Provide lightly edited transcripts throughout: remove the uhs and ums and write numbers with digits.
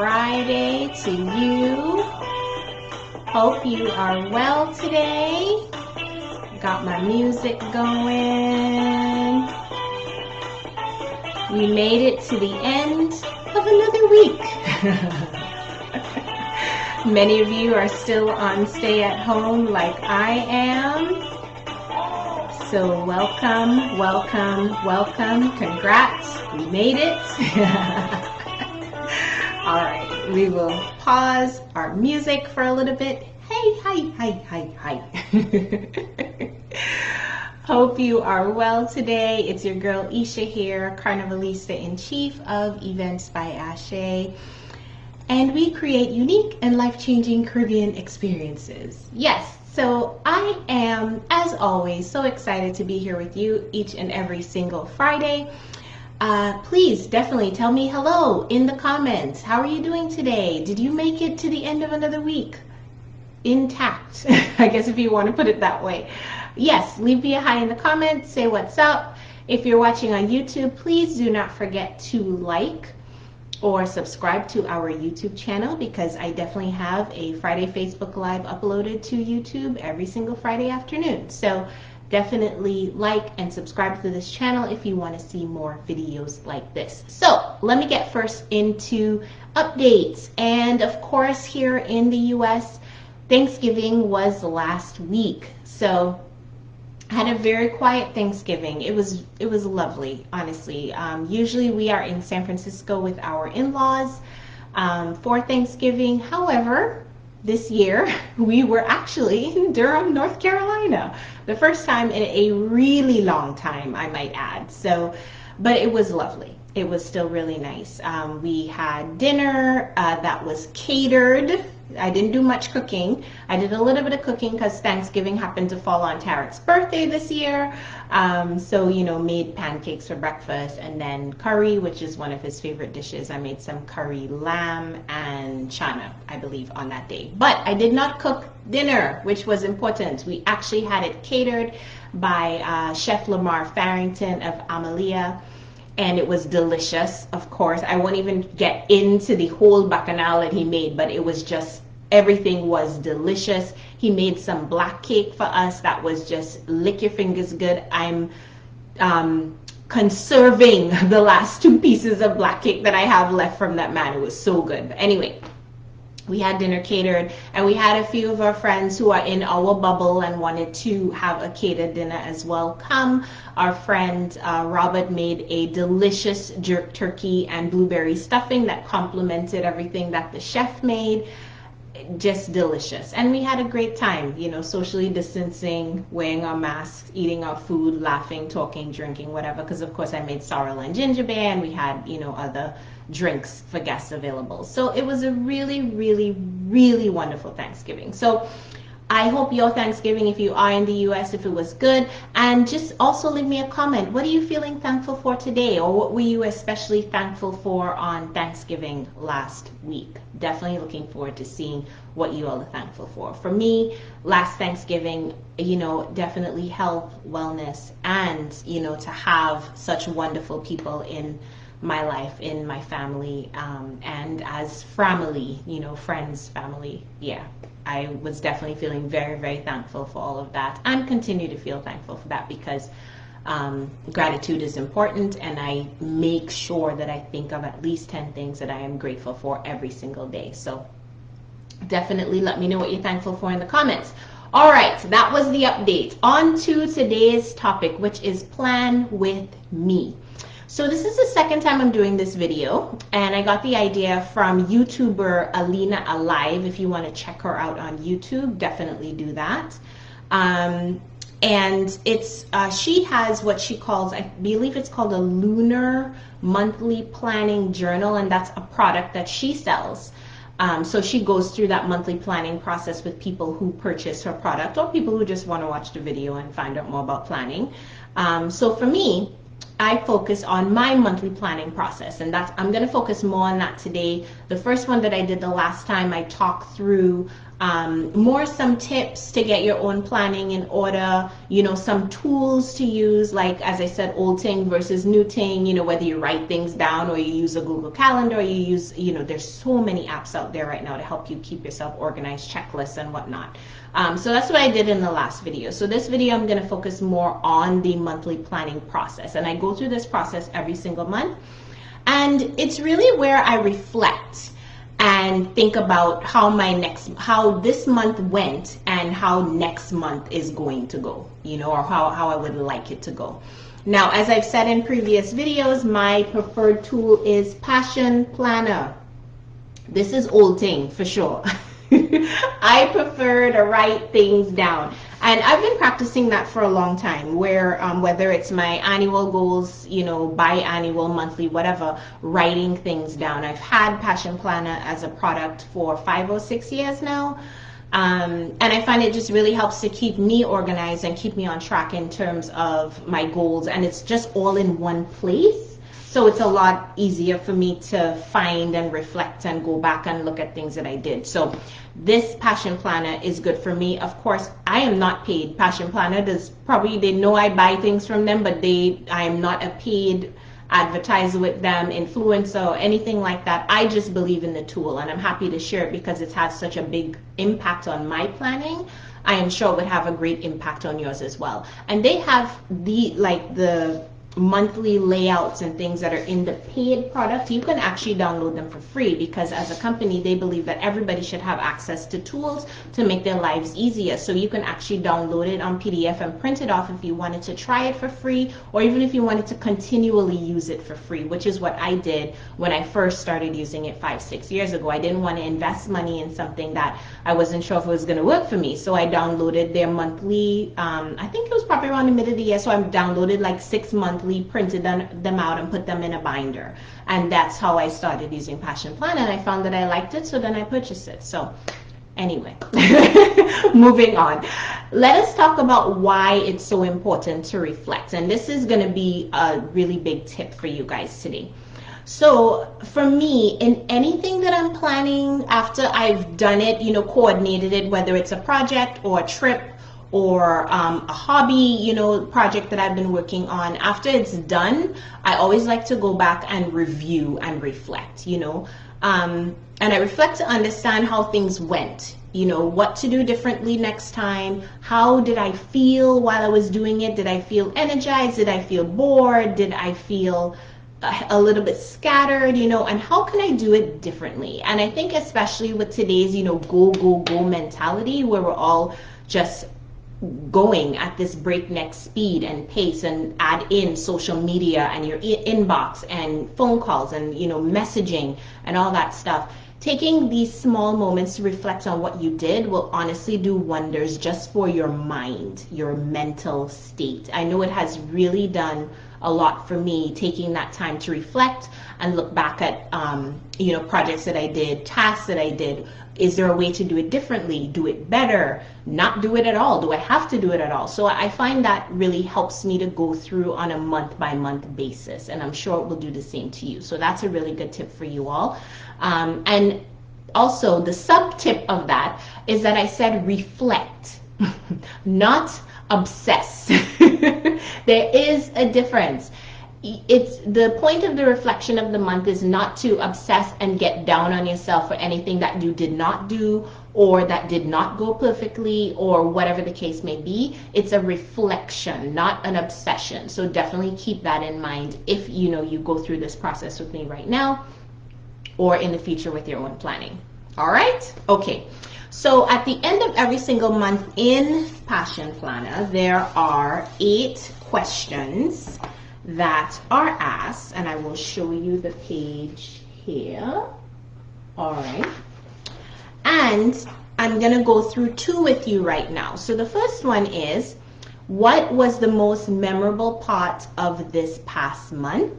Friday to you. Hope you are well today. Got my music going. We made it to the end of another week. Many of you are still on stay at home like I am. So welcome, welcome, welcome. Congrats, we made it. All right, we will pause our music for a little bit. Hey, hi. Hope you are well today. It's your girl Esha here, Carnivalista in Chief of Events by Ashe. And we create unique and life-changing Caribbean experiences. Yes, so I am, as always, so excited to be here with you each and every single Friday. Please definitely tell me hello in the comments. How are you doing today? Did you make it to the end of another week intact? I guess if you want to put it that way. Yes, leave me a hi in the comments. Say what's up. If you're watching on YouTube, please do not forget to like or subscribe to our YouTube channel, because I definitely have a Friday Facebook Live uploaded to YouTube every single Friday afternoon. So definitely like and subscribe to this channel if you want to see more videos like this. So let me get first into updates. And of course, here in the US, Thanksgiving was last week. So I had a very quiet Thanksgiving. It was lovely, honestly. Usually we are in San Francisco with our in-laws for Thanksgiving. However, this year we were actually in Durham, North Carolina. The first time in a really long time, I might add. So, but it was lovely. It was still really nice. We had dinner that was catered. I didn't do much cooking. I did a little bit of cooking because Thanksgiving happened to fall on Tarek's birthday this year. So, you know, made pancakes for breakfast, and then curry, which is one of his favorite dishes. I made some curry lamb and chana, I believe, on that day. But I did not cook dinner, which was important. We actually had it catered by Chef Lamar Farrington of Amalia. And it was delicious, of course. I won't even get into the whole bacchanal that he made, but it was just, everything was delicious. He made some black cake for us that was just lick your fingers good. I'm conserving the last 2 pieces of black cake that I have left from that man. It was so good. But anyway, we had dinner catered, and we had a few of our friends who are in our bubble and wanted to have a catered dinner as well come. Our friend Robert made a delicious jerk turkey and blueberry stuffing that complemented everything that the chef made. Just delicious. And we had a great time, you know, socially distancing, wearing our masks, eating our food, laughing, talking, drinking, whatever, because of course I made sorrel and ginger beer, and we had, you know, other drinks for guests available. So it was a really, really, really wonderful Thanksgiving. So I hope your Thanksgiving, if you are in the US, if it was good. And just also leave me a comment. What are you feeling thankful for today? Or what were you especially thankful for on Thanksgiving last week? Definitely looking forward to seeing what you all are thankful for. For me, last Thanksgiving, you know, definitely health, wellness, and, you know, to have such wonderful people in my life, in my family, and as family, you know, friends, family. Yeah, I was definitely feeling very, very thankful for all of that, and continue to feel thankful for that, because gratitude is important, and I make sure that I think of at least 10 things that I am grateful for every single day. So definitely let me know what you're thankful for in the comments. All right, that was the update. On to today's topic, which is plan with me. So this is the second time I'm doing this video, and I got the idea from YouTuber Alina Alive. If you want to check her out on YouTube, definitely do that. And it's she has what she calls, I believe it's called a lunar monthly planning journal, and that's a product that she sells. So she goes through that monthly planning process with people who purchase her product, or people who just want to watch the video and find out more about planning. So for me, I focus on my monthly planning process, and I'm going to focus more on that today. The first one that I did the last time, I talked through more some tips to get your own planning in order, you know, some tools to use, like as I said, old thing versus new thing, you know, whether you write things down or you use a Google Calendar, or you use, you know, there's so many apps out there right now to help you keep yourself organized, checklists and whatnot. So that's what I did in the last video. So this video, I'm going to focus more on the monthly planning process, and I go through this process every single month, and it's really where I reflect and think about how this month went and how next month is going to go, you know, or how I would like it to go. Now, as I've said in previous videos, my preferred tool is Passion Planner. This is old thing for sure. I prefer to write things down. And I've been practicing that for a long time, where whether it's my annual goals, you know, biannual, monthly, whatever, writing things down. I've had Passion Planner as a product for 5 or 6 years now. And I find it just really helps to keep me organized and keep me on track in terms of my goals. And it's just all in one place. So it's a lot easier for me to find and reflect and go back and look at things that I did. So this Passion Planner is good for me. Of course, I am not paid. Passion Planner they know I buy things from them, but I am not a paid advertiser with them, influencer, or anything like that. I just believe in the tool, and I'm happy to share it because it's had such a big impact on my planning. I am sure it would have a great impact on yours as well. And they have the monthly layouts and things that are in the paid product. You can actually download them for free, because as a company they believe that everybody should have access to tools to make their lives easier. So you can actually download it on PDF and print it off if you wanted to try it for free, or even if you wanted to continually use it for free, which is what I did when I first started using it 5-6 years ago. I didn't want to invest money in something that I wasn't sure if it was going to work for me, so I downloaded their monthly, I think it was probably around the middle of the year, so I downloaded like 6 monthly, printed them out and put them in a binder, and that's how I started using Passion Planner, and I found that I liked it, so then I purchased it. So anyway, moving on, let us talk about why it's so important to reflect, and this is going to be a really big tip for you guys today. So for me, in anything that I'm planning, after I've done it, you know, coordinated it, whether it's a project or a trip or a hobby, you know, project that I've been working on, after it's done, I always like to go back and review and reflect, you know, and I reflect to understand how things went, you know, what to do differently next time. How did I feel while I was doing it? Did I feel energized? Did I feel bored? Did I feel a little bit scattered, you know, and how can I do it differently? And I think especially with today's, you know, go, go, go mentality, where we're all just going at this breakneck speed and pace, and add in social media and your inbox and phone calls and, you know, messaging and all that stuff. Taking these small moments to reflect on what you did will honestly do wonders just for your mind, your mental state. I know it has really done a lot for me, taking that time to reflect and look back at, you know, projects that I did, tasks that I did. Is there a way to do it differently? Do it better? Not do it at all? Do I have to do it at all? So I find that really helps me to go through on a month-by-month basis, and I'm sure it will do the same to you. So that's a really good tip for you all. And also the sub-tip of that is that I said reflect, not obsess. There is a difference. It's the point of the reflection of the month is not to obsess and get down on yourself for anything that you did not do or that did not go perfectly or whatever the case may be. It's a reflection, not an obsession. So definitely keep that in mind if you know you go through this process with me right now or in the future with your own planning. All right? Okay. So at the end of every single month in Passion Planner, there are 8 questions that are asked, and I will show you the page here. All right. And I'm going to go through 2 with you right now. So the first one is, what was the most memorable part of this past month?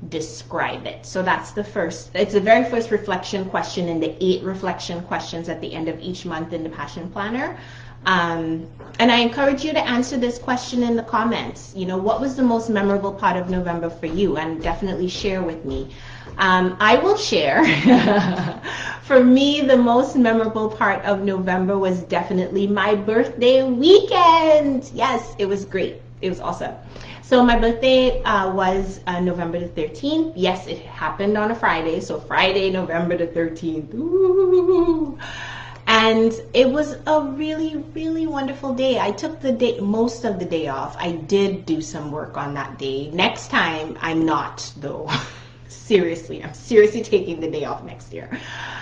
Describe it. So that's the first, it's the very first reflection question in the 8 reflection questions at the end of each month in the Passion Planner. And I encourage you to answer this question in the comments. You know, what was the most memorable part of November for you? And definitely share with me. I will share. For me, the most memorable part of November was definitely my birthday weekend. Yes, it was great. It was awesome. So my birthday was November the 13th. Yes, it happened on a Friday. So Friday, November the 13th. Ooh. And it was a really, really wonderful day. I took the day, most of the day off. I did do some work on that day. Next time, I'm not, though. Seriously, I'm seriously taking the day off next year.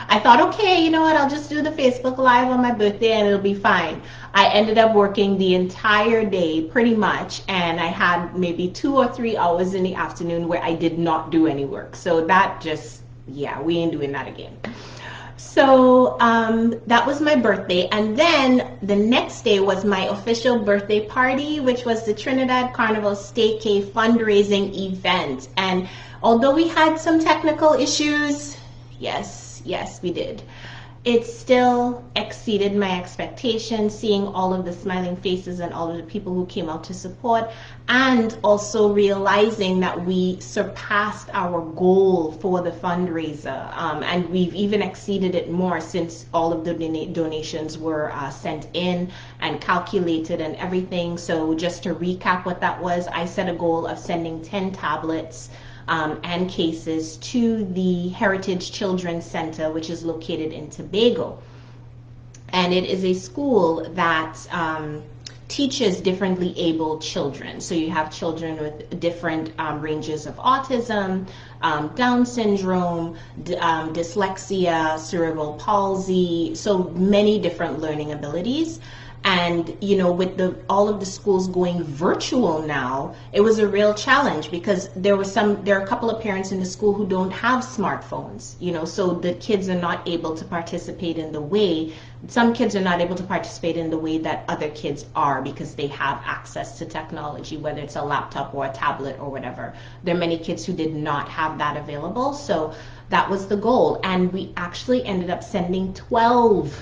I thought, okay, you know what, I'll just do the Facebook Live on my birthday and it'll be fine. I ended up working the entire day pretty much, and I had maybe 2 or 3 hours in the afternoon where I did not do any work. So that just, yeah, we ain't doing that again. So that was my birthday, and then the next day was my official birthday party, which was the Trinidad Carnival Staycay fundraising event. And although we had some technical issues, yes, we did, it still exceeded my expectations, seeing all of the smiling faces and all of the people who came out to support, and also realizing that we surpassed our goal for the fundraiser, and we've even exceeded it more since all of the donations were sent in and calculated and everything. So just to recap what that was, I set a goal of sending 10 tablets and cases to the Heritage Children's Center, which is located in Tobago. And it is a school that teaches differently abled children. So you have children with different ranges of autism, Down syndrome, dyslexia, cerebral palsy, so many different learning abilities. And you know, with all of the schools going virtual now, it was a real challenge because there are a couple of parents in the school who don't have smartphones, you know, so the kids are not able to participate in the way, some kids are not able to participate in the way that other kids are because they have access to technology, whether it's a laptop or a tablet or whatever. There are many kids who did not have that available, so that was the goal, and we actually ended up sending 12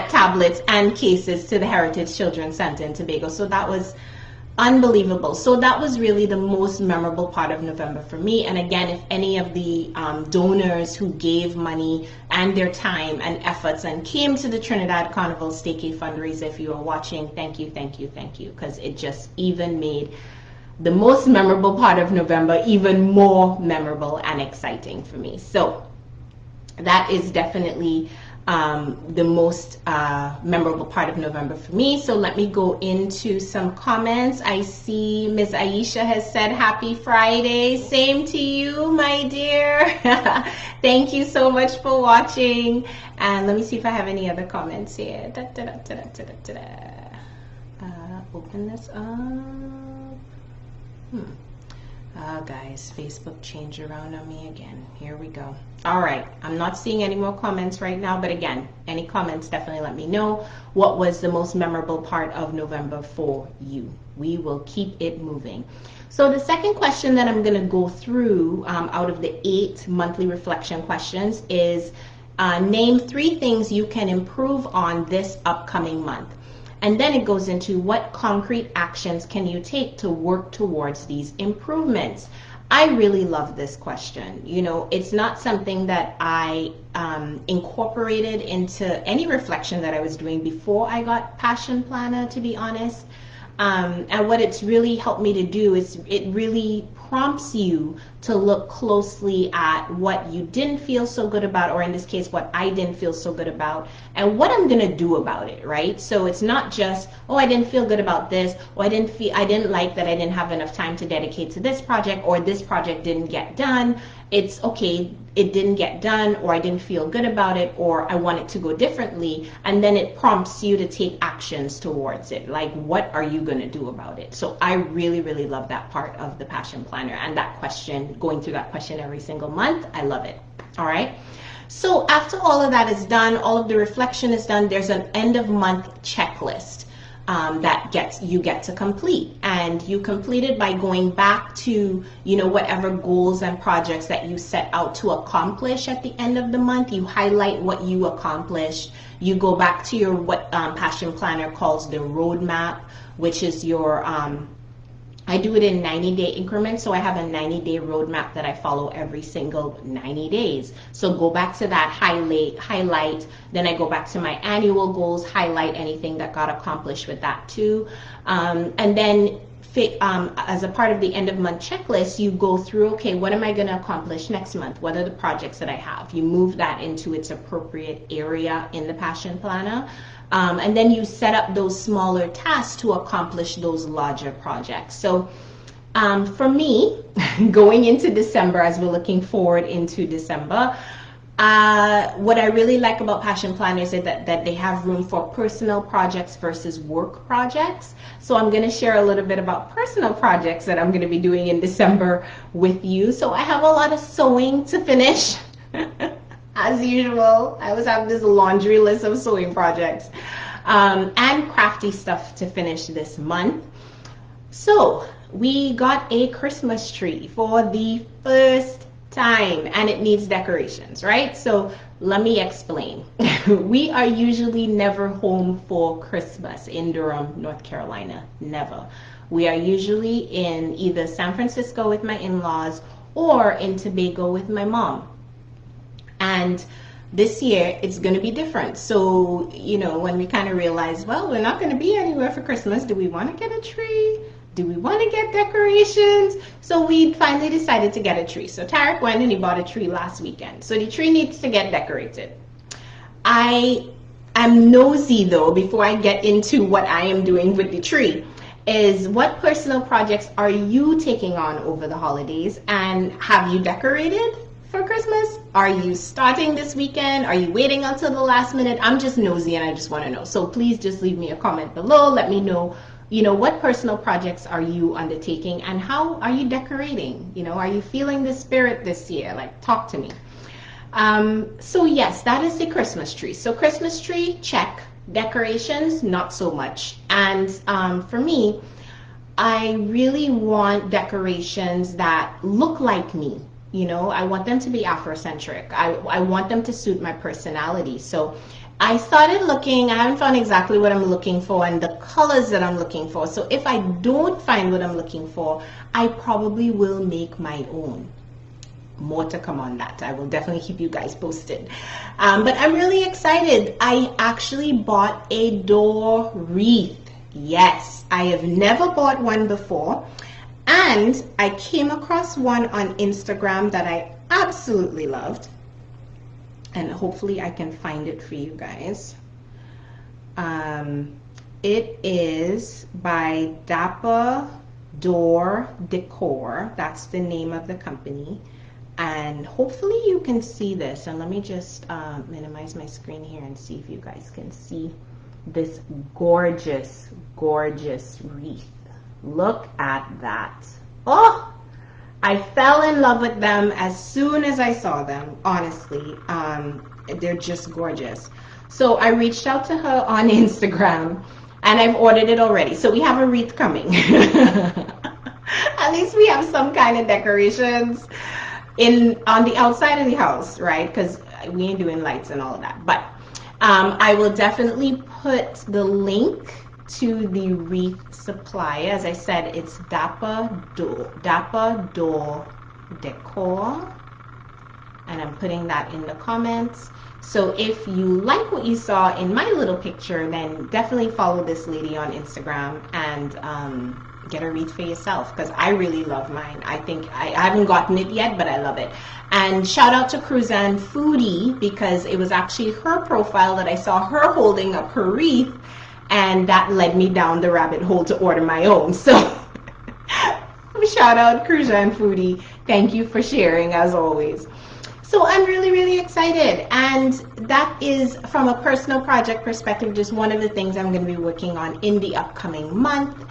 tablets and cases to the Heritage Children's Center in Tobago. So that was unbelievable. So that was really the most memorable part of November for me. And again, if any of the donors who gave money and their time and efforts and came to the Trinidad Carnival Staycay fundraiser, if you are watching, thank you, because it just even made the most memorable part of November even more memorable and exciting for me. So that is definitely the most memorable part of November for me. So let me go into some comments. I see Ms. Aisha has said happy Friday. Same to you, my dear. Thank you so much for watching. And let me see if I have any other comments here. Open this up. Guys, Facebook changed around on me again. Here we go. All right, I'm not seeing any more comments right now, but again, any comments, definitely let me know what was the most memorable part of November for you. We will keep it moving. So the second question that I'm going to go through out of the 8 monthly reflection questions is name 3 things you can improve on this upcoming month. And then it goes into what concrete actions can you take to work towards these improvements. I really love this question. You know, it's not something that I incorporated into any reflection that I was doing before I got Passion Planner, to be honest. And what it's really helped me to do is it really prompts you to look closely at what you didn't feel so good about, or in this case, what I didn't feel so good about, and what I'm gonna do about it, right? So it's not just, oh, I didn't feel good about this, or I didn't like that I didn't have enough time to dedicate to this project, or this project didn't get done. It's okay, it didn't get done, or I didn't feel good about it, or I want it to go differently, and then it prompts you to take actions towards it. Like, what are you gonna do about it? So I really, really love that part of the Passion Planner, and that question, going through that question every single month. I love it. All right. So after all of that is done, all of the reflection is done, there's an end of month checklist that you get to complete, and you complete it by going back to, you know, whatever goals and projects that you set out to accomplish at the end of the month. You highlight what you accomplished, You go back to your what Passion Planner calls the roadmap, which is your I do it in 90-day increments, so I have a 90-day roadmap that I follow every single 90 days. So go back to that, highlight, then I go back to my annual goals, highlight anything that got accomplished with that too. And then as a part of the end of month checklist, you go through, okay, what am I going to accomplish next month? What are the projects that I have? You move that into its appropriate area in the Passion Planner. And then you set up those smaller tasks to accomplish those larger projects. So for me, going into December, as we're looking forward into December, what I really like about Passion Planners is that they have room for personal projects versus work projects. So I'm going to share a little bit about personal projects that I'm going to be doing in December with you. So I have a lot of sewing to finish. As usual, I always have this laundry list of sewing projects and crafty stuff to finish this month. So we got a Christmas tree for the first time, and it needs decorations, right? So let me explain. We are usually never home for Christmas in Durham, North Carolina. Never. We are usually in either San Francisco with my in-laws or in Tobago with my mom. And this year it's going to be different. So, you know, when we kind of realized, well, we're not going to be anywhere for Christmas, do we want to get a tree? Do we want to get decorations? So we finally decided to get a tree. So Tarek went and he bought a tree last weekend. So the tree needs to get decorated. I am nosy though, before I get into what I am doing with the tree, is what personal projects are you taking on over the holidays, and have you decorated for Christmas? Are you starting this weekend? Are you waiting until the last minute? I'm just nosy and I just want to know. So please just leave me a comment below. Let me know, you know, what personal projects are you undertaking and how are you decorating? You know, are you feeling the spirit this year? Like, talk to me. So yes, that is the Christmas tree. So Christmas tree, check. Decorations, not so much. And for me, I really want decorations that look like me. You know, I want them to be Afrocentric. I want them to suit my personality. So I started looking. I haven't found exactly what I'm looking for and the colors that I'm looking for. So if I don't find what I'm looking for, I probably will make my own. More to come on that. I will definitely keep you guys posted. But I'm really excited. I actually bought a door wreath. Yes, I have never bought one before. And I came across one on Instagram that I absolutely loved. And hopefully I can find it for you guys. It is by Dapper Door Decor. That's the name of the company. And hopefully you can see this. And let me just minimize my screen here and see if you guys can see this gorgeous, gorgeous wreath. Look at that. Oh, I fell in love with them as soon as I saw them, honestly. They're just gorgeous. So I reached out to her on Instagram and I've ordered it already. So we have a wreath coming. At least we have some kind of decorations on the outside of the house, right? Because we ain't doing lights and all of that. But I will definitely put the link to the wreath supply. As I said, it's Dapper Door Decor, and I'm putting that in the comments. So if you like what you saw in my little picture, then definitely follow this lady on Instagram and get a wreath for yourself, because I really love mine. I think I haven't gotten it yet, but I love it. And shout out to Cruzanne Foodie, because it was actually her profile that I saw her holding up her wreath, and that led me down the rabbit hole to order my own. So shout out Cruzanne Foodie. Thank you for sharing as always. So I'm really, really excited. And that is, from a personal project perspective, just one of the things I'm going to be working on in the upcoming month.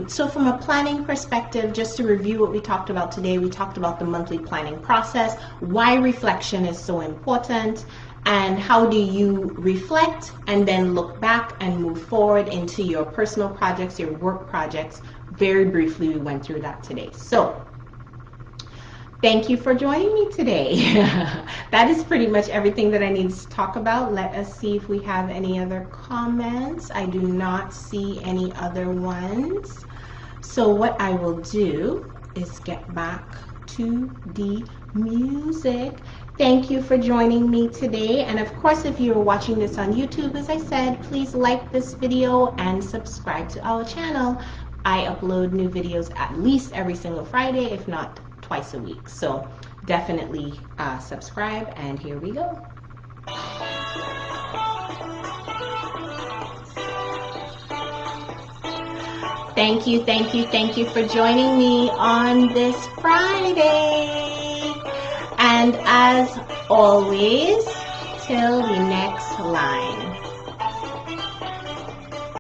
So from a planning perspective, just to review what we talked about today, we talked about the monthly planning process, why reflection is so important, and how do you reflect and then look back and move forward into your personal projects, your work projects. Very briefly, we went through that today. So Thank you for joining me today. That is pretty much everything that I need to talk about. Let us see if we have any other comments. I do not see any other ones. So what I will do is get back to the music. Thank you for joining me today. And of course, if you're watching this on YouTube, as I said, please like this video and subscribe to our channel. I upload new videos at least every single Friday, if not twice a week. So definitely subscribe, and here we go. Thank you, thank you, thank you for joining me on this Friday. And as always, till the next line.